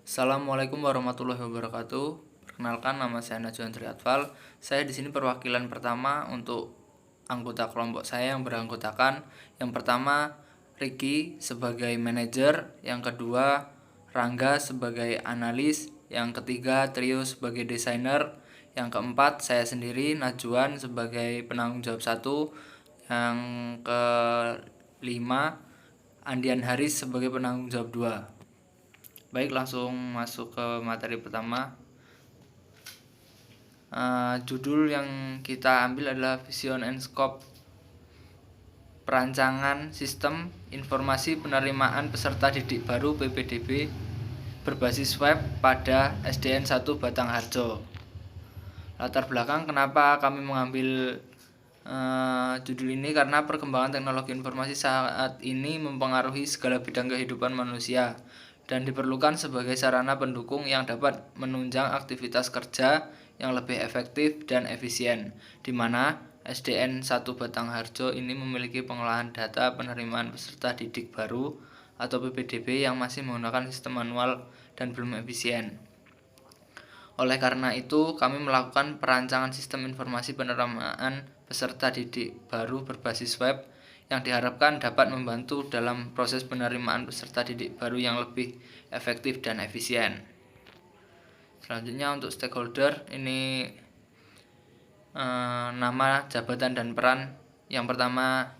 Assalamualaikum warahmatullahi wabarakatuh. Perkenalkan, nama saya Najwan Triatfal. Saya di sini perwakilan pertama untuk anggota kelompok saya yang beranggotakan yang pertama Ricky sebagai manajer, yang kedua Rangga sebagai analis, yang ketiga Trio sebagai desainer, yang keempat saya sendiri Najwan sebagai penanggung jawab satu, yang kelima Andian Haris sebagai penanggung jawab 2. Baik, langsung masuk ke materi pertama. Judul yang kita ambil adalah Vision and Scope Perancangan Sistem Informasi Penerimaan Peserta Didik Baru PPDB berbasis web pada SDN 1 Batangharjo. Latar belakang kenapa kami mengambil judul ini, karena perkembangan teknologi informasi saat ini mempengaruhi segala bidang kehidupan manusia dan diperlukan sebagai sarana pendukung yang dapat menunjang aktivitas kerja yang lebih efektif dan efisien, di mana SDN 1 Batangharjo ini memiliki pengolahan data penerimaan peserta didik baru atau PPDB yang masih menggunakan sistem manual dan belum efisien. Oleh karena itu, kami melakukan perancangan sistem informasi penerimaan peserta didik baru berbasis web yang diharapkan dapat membantu dalam proses penerimaan peserta didik baru yang lebih efektif dan efisien. Selanjutnya untuk stakeholder, ini nama, jabatan, dan peran. Yang pertama,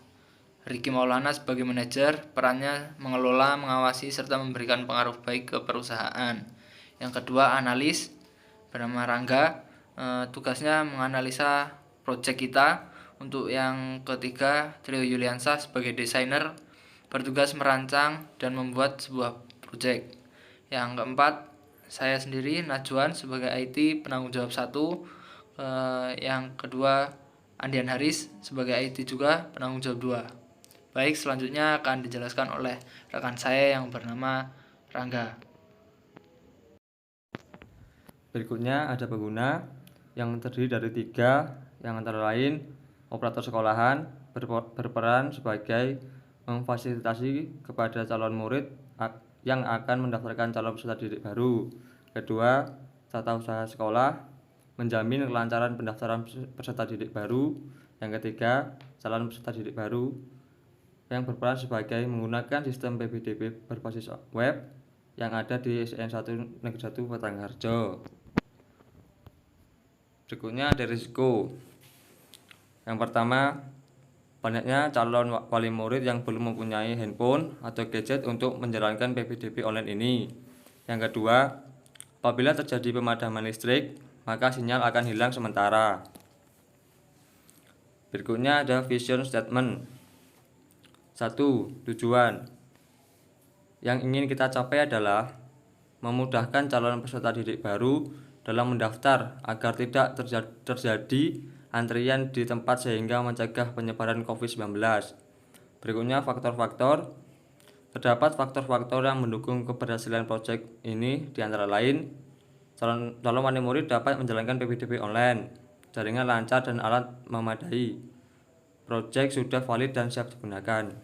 Ricky Maulana sebagai manajer, perannya mengelola, mengawasi, serta memberikan pengaruh baik ke perusahaan. Yang kedua, analis, bernama Rangga, tugasnya menganalisa proyek kita. Untuk yang ketiga, Trio Yuliansa sebagai desainer, bertugas merancang dan membuat sebuah proyek. Yang keempat, saya sendiri Najwan sebagai IT penanggung jawab 1. Yang kedua, Andian Haris sebagai IT juga penanggung jawab 2. Baik, selanjutnya akan dijelaskan oleh rekan saya yang bernama Rangga. Berikutnya ada pengguna yang terdiri dari 3, yang antara lain operator sekolahan berperan sebagai memfasilitasi kepada calon murid yang akan mendaftarkan calon peserta didik baru. Kedua, tata usaha sekolah menjamin kelancaran pendaftaran peserta didik baru. Yang ketiga, calon peserta didik baru yang berperan sebagai menggunakan sistem PPDB berbasis web yang ada di SDN 1 Negeri 1 Batangharjo. Berikutnya ada risiko. Yang pertama, banyaknya calon wali murid yang belum mempunyai handphone atau gadget untuk menjalankan PPDB online ini. Yang kedua, apabila terjadi pemadaman listrik, maka sinyal akan hilang sementara. Berikutnya ada vision statement. 1. Tujuan yang ingin kita capai adalah memudahkan calon peserta didik baru dalam mendaftar agar tidak terjadi antrian di tempat sehingga mencegah penyebaran COVID-19. Berikutnya faktor-faktor. Terdapat faktor-faktor yang mendukung keberhasilan proyek ini, di antara lain calon wali murid dapat menjalankan PPDB online, jaringan lancar dan alat memadai, proyek sudah valid dan siap digunakan.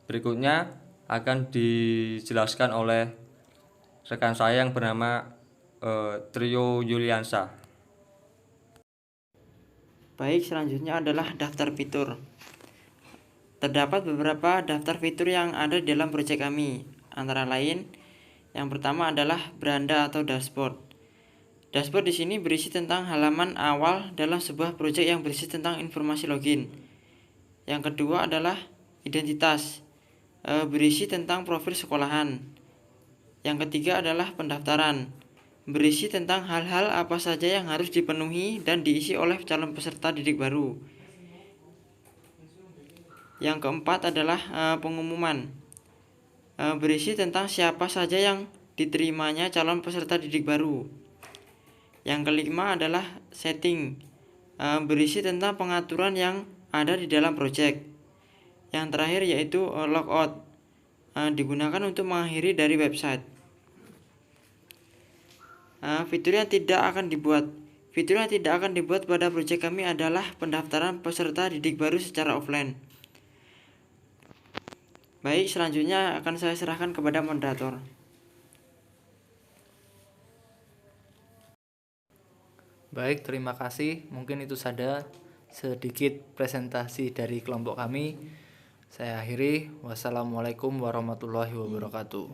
Berikutnya akan dijelaskan oleh rekan saya yang bernama Trio Yuliansa. Baik, selanjutnya adalah daftar fitur. Terdapat beberapa daftar fitur yang ada di dalam proyek kami. Antara lain, yang pertama adalah beranda atau dashboard. Dashboard di sini berisi tentang halaman awal dalam sebuah proyek yang berisi tentang informasi login. Yang kedua adalah identitas, berisi tentang profil sekolahan. Yang ketiga adalah pendaftaran, berisi tentang hal-hal apa saja yang harus dipenuhi dan diisi oleh calon peserta didik baru. Yang keempat adalah pengumuman, berisi tentang siapa saja yang diterimanya calon peserta didik baru. Yang kelima adalah setting, berisi tentang pengaturan yang ada di dalam proyek. Yang terakhir yaitu logout, digunakan untuk mengakhiri dari website. Fitur yang tidak akan dibuat pada proyek kami adalah pendaftaran peserta didik baru secara offline. Baik, selanjutnya akan saya serahkan kepada moderator. Baik, terima kasih. Mungkin itu saja sedikit presentasi dari kelompok kami. Saya akhiri. Wassalamualaikum warahmatullahi wabarakatuh.